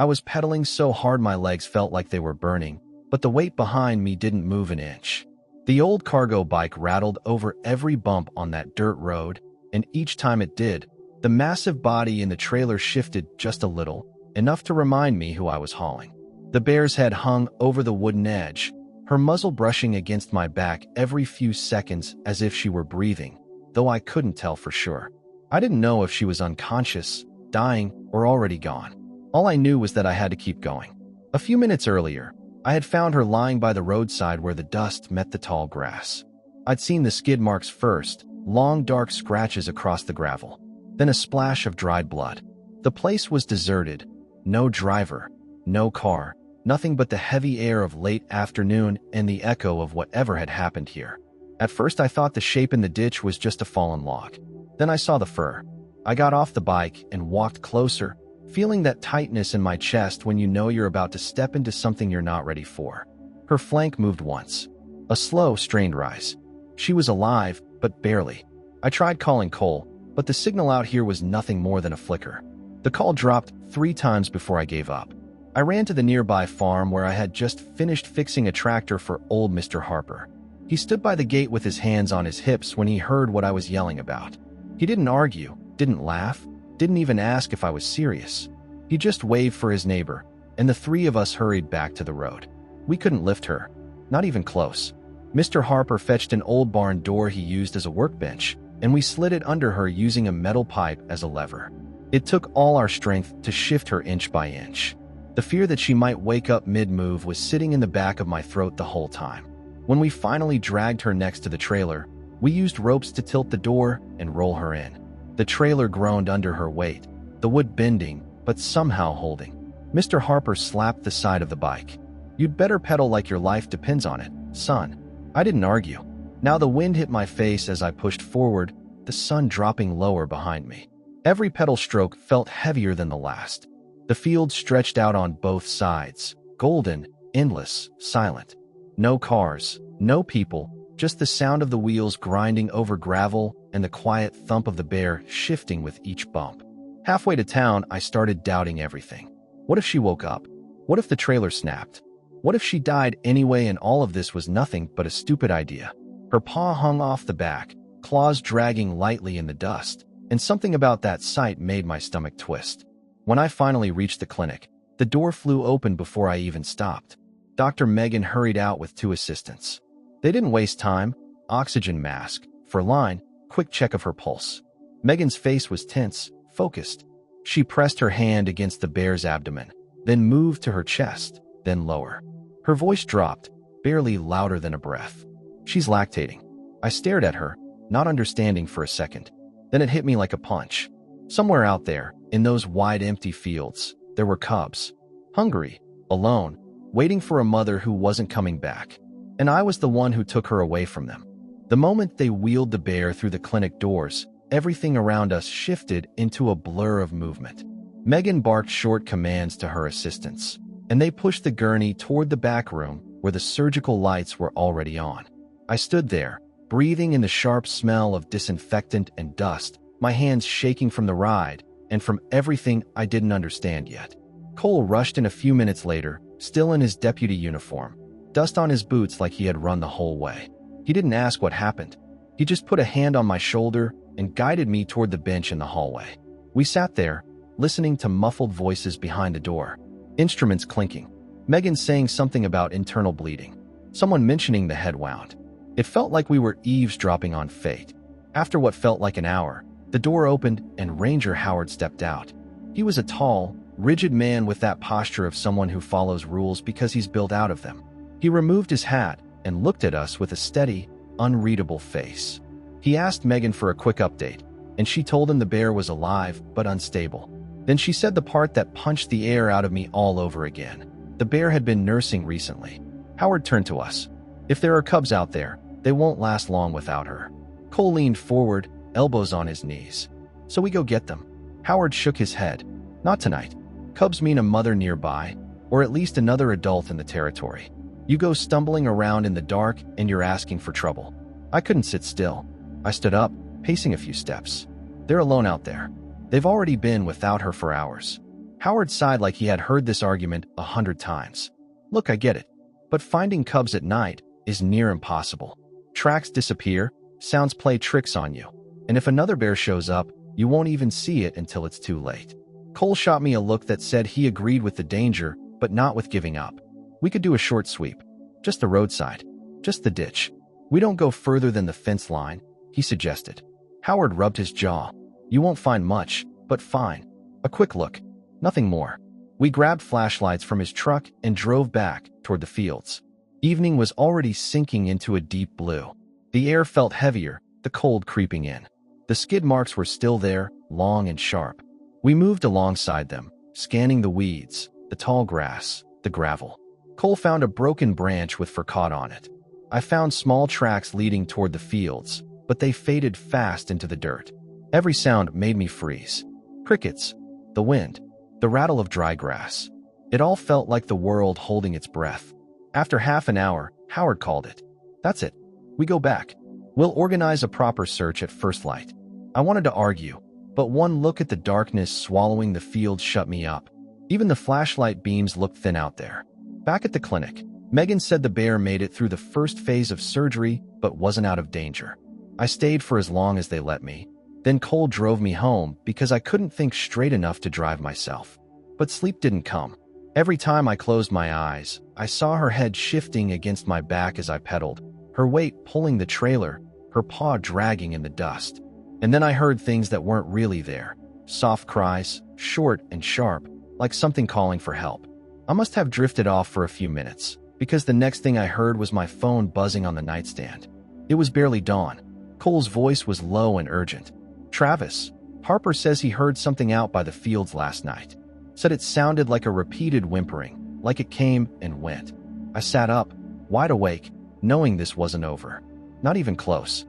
I was pedaling so hard my legs felt like they were burning, but the weight behind me didn't move an inch. The old cargo bike rattled over every bump on that dirt road, and each time it did, the massive body in the trailer shifted just a little, enough to remind me who I was hauling. The bear's head hung over the wooden edge, her muzzle brushing against my back every few seconds as if she were breathing, though I couldn't tell for sure. I didn't know if she was unconscious, dying, or already gone. All I knew was that I had to keep going. A few minutes earlier, I had found her lying by the roadside where the dust met the tall grass. I'd seen the skid marks first, long dark scratches across the gravel, then a splash of dried blood. The place was deserted. No driver, no car, nothing but the heavy air of late afternoon and the echo of whatever had happened here. At first I thought the shape in the ditch was just a fallen log. Then I saw the fur. I got off the bike and walked closer, feeling that tightness in my chest when you know you're about to step into something you're not ready for. Her flank moved once. A slow, strained rise. She was alive, but barely. I tried calling Cole, but the signal out here was nothing more than a flicker. The call dropped 3 times before I gave up. I ran to the nearby farm where I had just finished fixing a tractor for old Mr. Harper. He stood by the gate with his hands on his hips when he heard what I was yelling about. He didn't argue, didn't laugh, didn't even ask if I was serious. He just waved for his neighbor, and the 3 of us hurried back to the road. We couldn't lift her, not even close. Mr. Harper fetched an old barn door he used as a workbench, and we slid it under her using a metal pipe as a lever. It took all our strength to shift her inch by inch. The fear that she might wake up mid-move was sitting in the back of my throat the whole time. When we finally dragged her next to the trailer, we used ropes to tilt the door and roll her in. The trailer groaned under her weight, the wood bending, but somehow holding. Mr. Harper slapped the side of the bike. "You'd better pedal like your life depends on it, son." I didn't argue. Now the wind hit my face as I pushed forward, the sun dropping lower behind me. Every pedal stroke felt heavier than the last. The field stretched out on both sides, golden, endless, silent. No cars, no people, just the sound of the wheels grinding over gravel and the quiet thump of the bear shifting with each bump. Halfway to town, I started doubting everything. What if she woke up? What if the trailer snapped? What if she died anyway and all of this was nothing but a stupid idea? Her paw hung off the back, claws dragging lightly in the dust, and something about that sight made my stomach twist. When I finally reached the clinic, the door flew open before I even stopped. Dr. Megan hurried out with 2 assistants. They didn't waste time. Oxygen mask, for line, quick check of her pulse. Megan's face was tense, focused. She pressed her hand against the bear's abdomen, then moved to her chest, then lower. Her voice dropped, barely louder than a breath. "She's lactating." I stared at her, not understanding for a second. Then it hit me like a punch. Somewhere out there, in those wide empty fields, there were cubs. Hungry, alone, waiting for a mother who wasn't coming back. And I was the one who took her away from them. The moment they wheeled the bear through the clinic doors, everything around us shifted into a blur of movement. Megan barked short commands to her assistants, and they pushed the gurney toward the back room where the surgical lights were already on. I stood there, breathing in the sharp smell of disinfectant and dust, my hands shaking from the ride and from everything I didn't understand yet. Cole rushed in a few minutes later, still in his deputy uniform, dust on his boots like he had run the whole way. He didn't ask what happened. He just put a hand on my shoulder and guided me toward the bench in the hallway. We sat there, listening to muffled voices behind the door, instruments clinking, Megan saying something about internal bleeding, someone mentioning the head wound. It felt like we were eavesdropping on fate. After what felt like an hour, the door opened and Ranger Howard stepped out. He was a tall, rigid man with that posture of someone who follows rules because he's built out of them. He removed his hat and looked at us with a steady, unreadable face. He asked Megan for a quick update, and she told him the bear was alive but unstable. Then she said the part that punched the air out of me all over again. The bear had been nursing recently. Howard turned to us. "If there are cubs out there, they won't last long without her." Cole leaned forward, elbows on his knees. "So we go get them." Howard shook his head. "Not tonight. Cubs mean a mother nearby, or at least another adult in the territory. You go stumbling around in the dark and you're asking for trouble." I couldn't sit still. I stood up, pacing a few steps. "They're alone out there. They've already been without her for hours." Howard sighed like he had heard this argument 100 times. Look, I get it. But finding cubs at night is near impossible. Tracks disappear, sounds play tricks on you. And if another bear shows up, you won't even see it until it's too late. Cole shot me a look that said he agreed with the danger, but not with giving up. We could do a short sweep. Just the roadside. Just the ditch. We don't go further than the fence line, he suggested. Howard rubbed his jaw. You won't find much, but fine. A quick look. Nothing more. We grabbed flashlights from his truck and drove back toward the fields. Evening was already sinking into a deep blue. The air felt heavier, the cold creeping in. The skid marks were still there, long and sharp. We moved alongside them, scanning the weeds, the tall grass, the gravel. Cole found a broken branch with fur caught on it. I found small tracks leading toward the fields, but they faded fast into the dirt. Every sound made me freeze. Crickets, the wind, the rattle of dry grass. It all felt like the world holding its breath. After half an hour, Howard called it. That's it. We go back. We'll organize a proper search at first light. I wanted to argue, but one look at the darkness swallowing the field shut me up. Even the flashlight beams looked thin out there. Back at the clinic, Megan said the bear made it through the first phase of surgery, but wasn't out of danger. I stayed for as long as they let me. Then Cole drove me home because I couldn't think straight enough to drive myself. But sleep didn't come. Every time I closed my eyes, I saw her head shifting against my back as I pedaled, her weight pulling the trailer, her paw dragging in the dust. And then I heard things that weren't really there. Soft cries, short and sharp, like something calling for help. I must have drifted off for a few minutes, because the next thing I heard was my phone buzzing on the nightstand. It was barely dawn. Cole's voice was low and urgent. Travis, Harper says he heard something out by the fields last night. Said it sounded like a repeated whimpering, like it came and went. I sat up, wide awake, knowing this wasn't over. Not even close.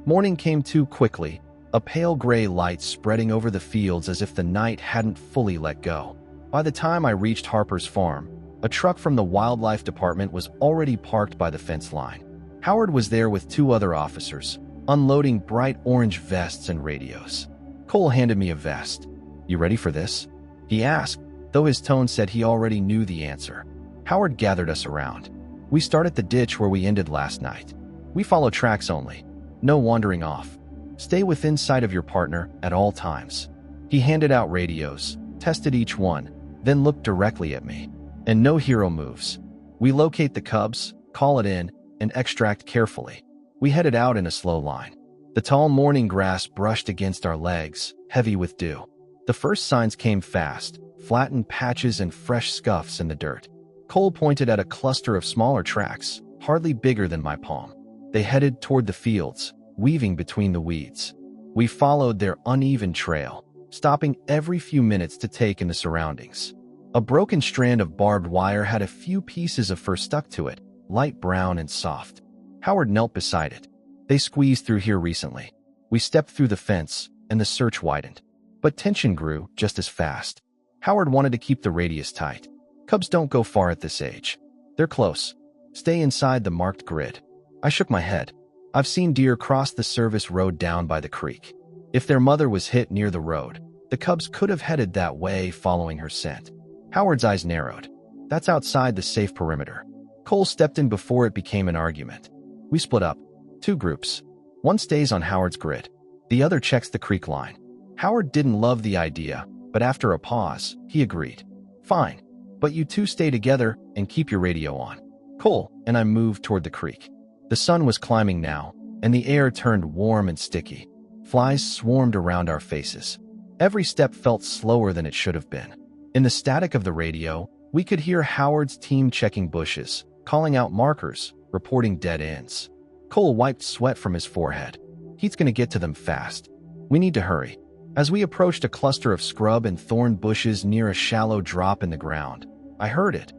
Morning came too quickly, a pale gray light spreading over the fields as if the night hadn't fully let go. By the time I reached Harper's farm, a truck from the wildlife department was already parked by the fence line. Howard was there with 2 other officers, unloading bright orange vests and radios. Cole handed me a vest. You ready for this? He asked, though his tone said he already knew the answer. Howard gathered us around. We start at the ditch where we ended last night. We follow tracks only. No wandering off. Stay within sight of your partner at all times. He handed out radios, tested each one, then looked directly at me. And no hero moves. We locate the cubs, call it in, and extract carefully. We headed out in a slow line. The tall morning grass brushed against our legs, heavy with dew. The first signs came fast, flattened patches and fresh scuffs in the dirt. Cole pointed at a cluster of smaller tracks, hardly bigger than my palm. They headed toward the fields, weaving between the weeds. We followed their uneven trail, stopping every few minutes to take in the surroundings. A broken strand of barbed wire had a few pieces of fur stuck to it, light brown and soft. Howard knelt beside it. They squeezed through here recently. We stepped through the fence, and the search widened. But tension grew just as fast. Howard wanted to keep the radius tight. Cubs don't go far at this age. They're close. Stay inside the marked grid. I shook my head. I've seen deer cross the service road down by the creek. If their mother was hit near the road, the cubs could have headed that way following her scent. Howard's eyes narrowed. That's outside the safe perimeter. Cole stepped in before it became an argument. We split up. 2 groups. One stays on Howard's grid. The other checks the creek line. Howard didn't love the idea, but after a pause, he agreed. Fine, but you 2 stay together and keep your radio on. Cole and I moved toward the creek. The sun was climbing now, and the air turned warm and sticky. Flies swarmed around our faces. Every step felt slower than it should have been. In the static of the radio, we could hear Howard's team checking bushes, calling out markers, reporting dead ends. Cole wiped sweat from his forehead. He's gonna get to them fast. We need to hurry. As we approached a cluster of scrub and thorn bushes near a shallow drop in the ground, I heard it.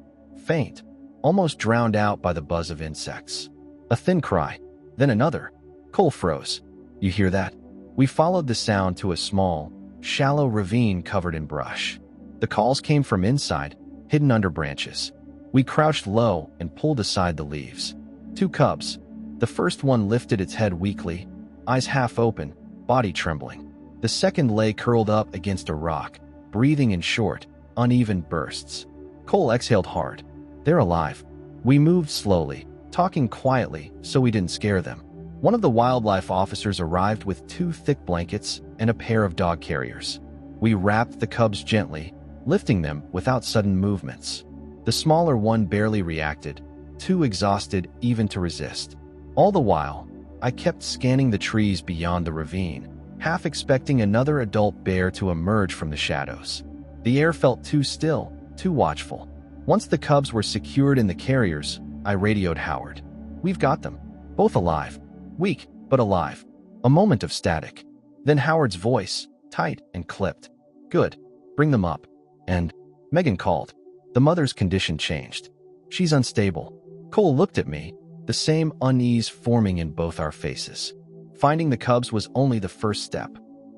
Faint, almost drowned out by the buzz of insects. A thin cry, then another. Cole froze. You hear that? We followed the sound to a small, shallow ravine covered in brush. The calls came from inside, hidden under branches. We crouched low and pulled aside the leaves. 2 cubs. The first one lifted its head weakly, eyes half open, body trembling. The second lay curled up against a rock, breathing in short, uneven bursts. Cole exhaled hard. They're alive. We moved slowly, talking quietly so we didn't scare them. One of the wildlife officers arrived with 2 thick blankets and a pair of dog carriers. We wrapped the cubs gently, lifting them without sudden movements. The smaller one barely reacted, too exhausted even to resist. All the while, I kept scanning the trees beyond the ravine, half expecting another adult bear to emerge from the shadows. The air felt too still, too watchful. Once the cubs were secured in the carriers, I radioed Howard. "We've got them. Both alive. Weak, but alive." A moment of static. Then Howard's voice, tight and clipped. "Good. Bring them up." And Megan called. The mother's condition changed. "She's unstable." Cole looked at me, the same unease forming in both our faces. Finding the cubs was only the first step.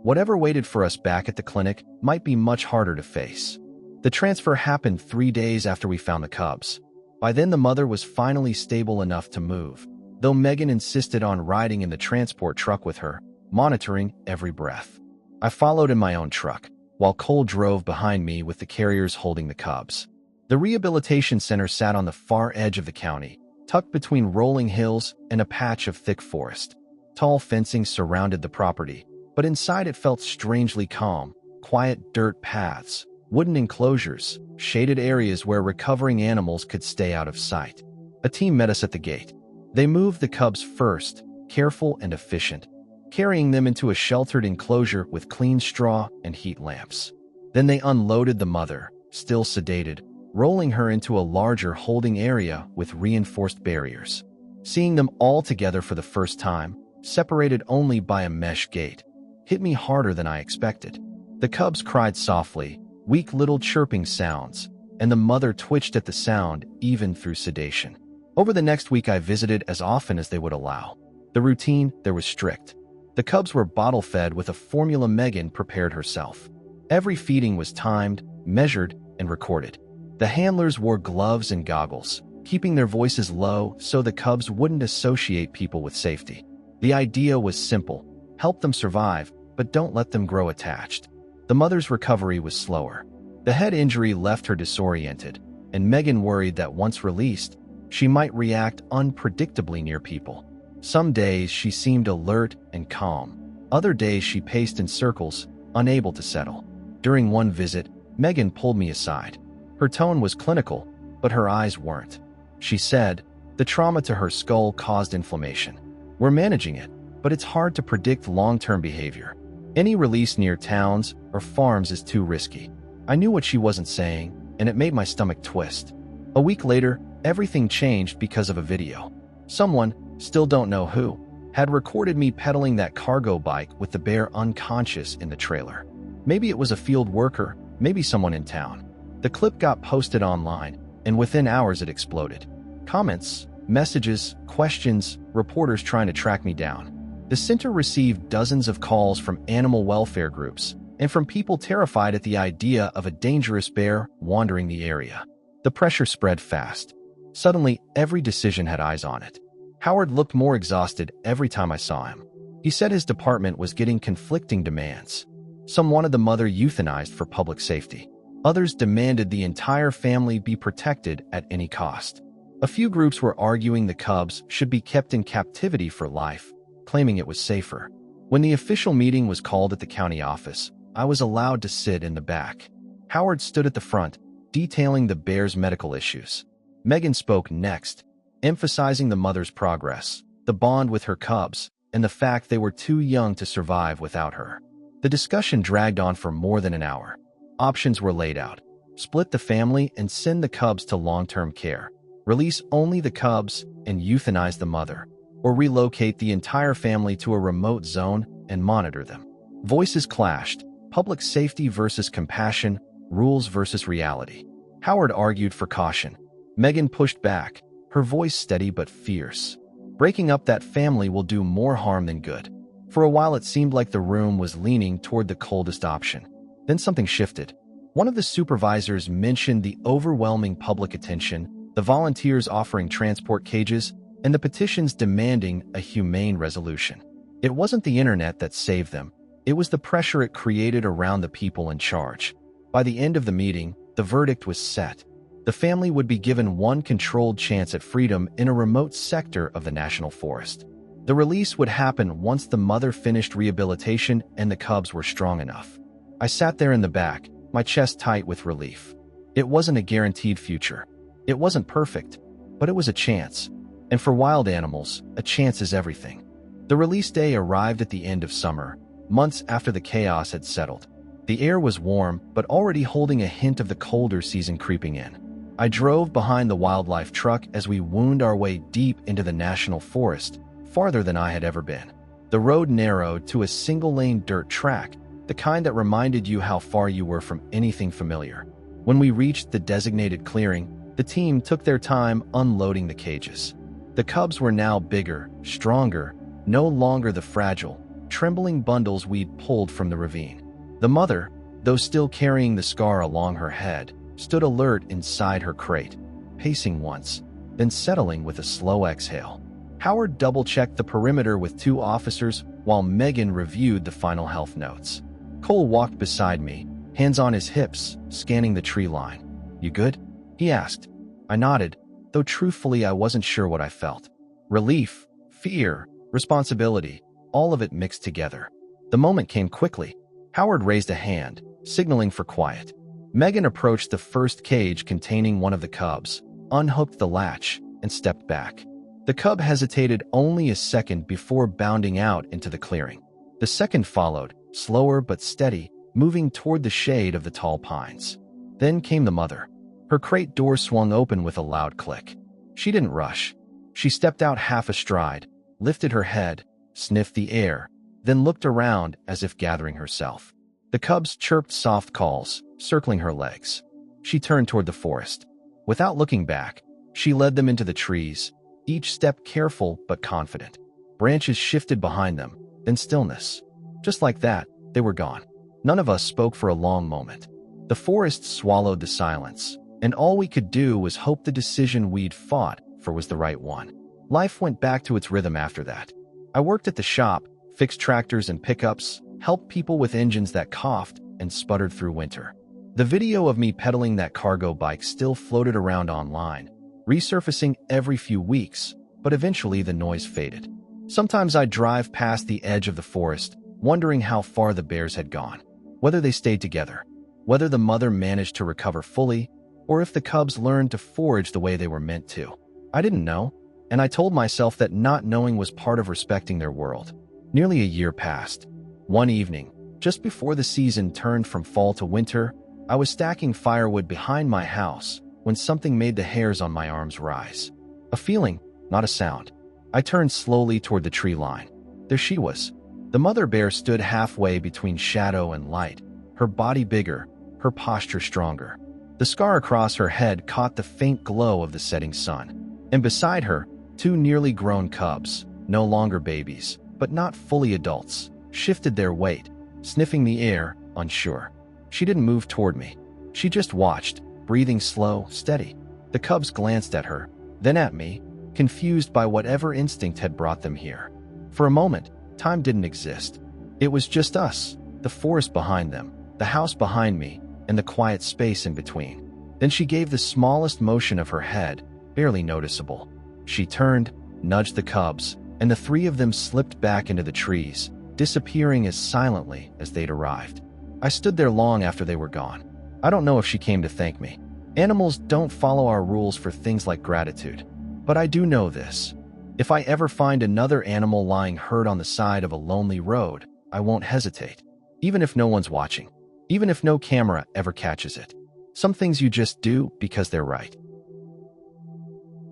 Whatever waited for us back at the clinic might be much harder to face. The transfer happened 3 days after we found the cubs. By then the mother was finally stable enough to move, though Megan insisted on riding in the transport truck with her, monitoring every breath. I followed in my own truck, while Cole drove behind me with the carriers holding the cubs. The rehabilitation center sat on the far edge of the county, tucked between rolling hills and a patch of thick forest. Tall fencing surrounded the property, but inside it felt strangely calm. Quiet dirt paths, wooden enclosures, shaded areas where recovering animals could stay out of sight. A team met us at the gate. They moved the cubs first, careful and efficient, carrying them into a sheltered enclosure with clean straw and heat lamps. Then they unloaded the mother, still sedated, rolling her into a larger holding area with reinforced barriers. Seeing them all together for the first time, separated only by a mesh gate, hit me harder than I expected. The cubs cried softly, weak little chirping sounds, and the mother twitched at the sound even through sedation. Over the next week I visited as often as they would allow. The routine there was strict. The cubs were bottle-fed with a formula Megan prepared herself. Every feeding was timed, measured, and recorded. The handlers wore gloves and goggles, keeping their voices low so the cubs wouldn't associate people with safety. The idea was simple: help them survive, but don't let them grow attached. The mother's recovery was slower. The head injury left her disoriented, and Megan worried that once released, she might react unpredictably near people. Some days she seemed alert and calm. Other days she paced in circles, unable to settle. During one visit, Megan pulled me aside. Her tone was clinical, but her eyes weren't. She said, "The trauma to her skull caused inflammation. We're managing it, but it's hard to predict long-term behavior. Any release near towns or farms is too risky." I knew what she wasn't saying, and it made my stomach twist. A week later, everything changed because of a video. Someone, still don't know who, had recorded me pedaling that cargo bike with the bear unconscious in the trailer. Maybe it was a field worker, maybe someone in town. The clip got posted online, and within hours it exploded. Comments, messages, questions, reporters trying to track me down. The center received dozens of calls from animal welfare groups and from people terrified at the idea of a dangerous bear wandering the area. The pressure spread fast. Suddenly, every decision had eyes on it. Howard looked more exhausted every time I saw him. He said his department was getting conflicting demands. Some wanted the mother euthanized for public safety. Others demanded the entire family be protected at any cost. A few groups were arguing the cubs should be kept in captivity for life, claiming it was safer. When the official meeting was called at the county office, I was allowed to sit in the back. Howard stood at the front, detailing the bear's medical issues. Megan spoke next, emphasizing the mother's progress, the bond with her cubs, and the fact they were too young to survive without her. The discussion dragged on for more than an hour. Options were laid out: split the family and send the cubs to long-term care, release only the cubs and euthanize the mother, or relocate the entire family to a remote zone and monitor them. Voices clashed: public safety versus compassion, rules versus reality. Howard argued for caution. Megan pushed back, her voice steady but fierce. Breaking up that family will do more harm than good. For a while it seemed like the room was leaning toward the coldest option. Then something shifted. One of the supervisors mentioned the overwhelming public attention, the volunteers offering transport cages, and the petitions demanding a humane resolution. It wasn't the internet that saved them. It was the pressure it created around the people in charge. By the end of the meeting, The verdict was set. The family would be given one controlled chance at freedom in a remote sector of the national forest. The release would happen once the mother finished rehabilitation and the cubs were strong enough. I sat there in the back, my chest tight with relief. It wasn't a guaranteed future. It wasn't perfect, but it was a chance. And for wild animals, a chance is everything. The release day arrived at the end of summer, months after the chaos had settled. The air was warm, but already holding a hint of the colder season creeping in. I drove behind the wildlife truck as we wound our way deep into the national forest, farther than I had ever been. The road narrowed to a single-lane dirt track, the kind that reminded you how far you were from anything familiar. When we reached the designated clearing, the team took their time unloading the cages. The cubs were now bigger, stronger, no longer the fragile, trembling bundles we'd pulled from the ravine. The mother, though still carrying the scar along her head, stood alert inside her crate, pacing once, then settling with a slow exhale. Howard double-checked the perimeter with 2 officers while Megan reviewed the final health notes. Cole walked beside me, hands on his hips, scanning the tree line. "You good?" he asked. I nodded, though truthfully I wasn't sure what I felt. Relief, fear, responsibility, all of it mixed together. The moment came quickly. Howard raised a hand, signaling for quiet. Megan approached the first cage containing one of the cubs, unhooked the latch, and stepped back. The cub hesitated only a second before bounding out into the clearing. The second followed, slower but steady, moving toward the shade of the tall pines. Then came the mother. Her crate door swung open with a loud click. She didn't rush. She stepped out half astride, lifted her head, sniffed the air, then looked around as if gathering herself. The cubs chirped soft calls, circling her legs. She turned toward the forest. Without looking back, she led them into the trees, each step careful but confident. Branches shifted behind them, then stillness. Just like that, they were gone. None of us spoke for a long moment. The forest swallowed the silence, and all we could do was hope the decision we'd fought for was the right one. Life went back to its rhythm after that. I worked at the shop, fixed tractors and pickups, helped people with engines that coughed and sputtered through winter. The video of me pedaling that cargo bike still floated around online, resurfacing every few weeks, but eventually the noise faded. Sometimes I'd drive past the edge of the forest, wondering how far the bears had gone, whether they stayed together, whether the mother managed to recover fully, or if the cubs learned to forage the way they were meant to. I didn't know, and I told myself that not knowing was part of respecting their world. Nearly a year passed. One evening, just before the season turned from fall to winter, I was stacking firewood behind my house when something made the hairs on my arms rise. A feeling, not a sound. I turned slowly toward the tree line. There she was. The mother bear stood halfway between shadow and light, her body bigger, her posture stronger. The scar across her head caught the faint glow of the setting sun. And beside her, 2 nearly grown cubs, no longer babies, but not fully adults, shifted their weight, sniffing the air, unsure. She didn't move toward me. She just watched, breathing slow, steady. The cubs glanced at her, then at me, confused by whatever instinct had brought them here. For a moment, time didn't exist. It was just us, the forest behind them, the house behind me, and the quiet space in between. Then she gave the smallest motion of her head, barely noticeable. She turned, nudged the cubs, and the 3 of them slipped back into the trees, disappearing as silently as they'd arrived. I stood there long after they were gone. I don't know if she came to thank me. Animals don't follow our rules for things like gratitude. But I do know this. If I ever find another animal lying hurt on the side of a lonely road, I won't hesitate. Even if no one's watching. Even if no camera ever catches it. Some things you just do because they're right.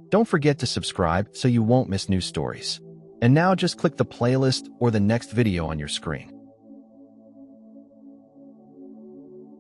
Don't forget to subscribe so you won't miss new stories. And now just click the playlist or the next video on your screen.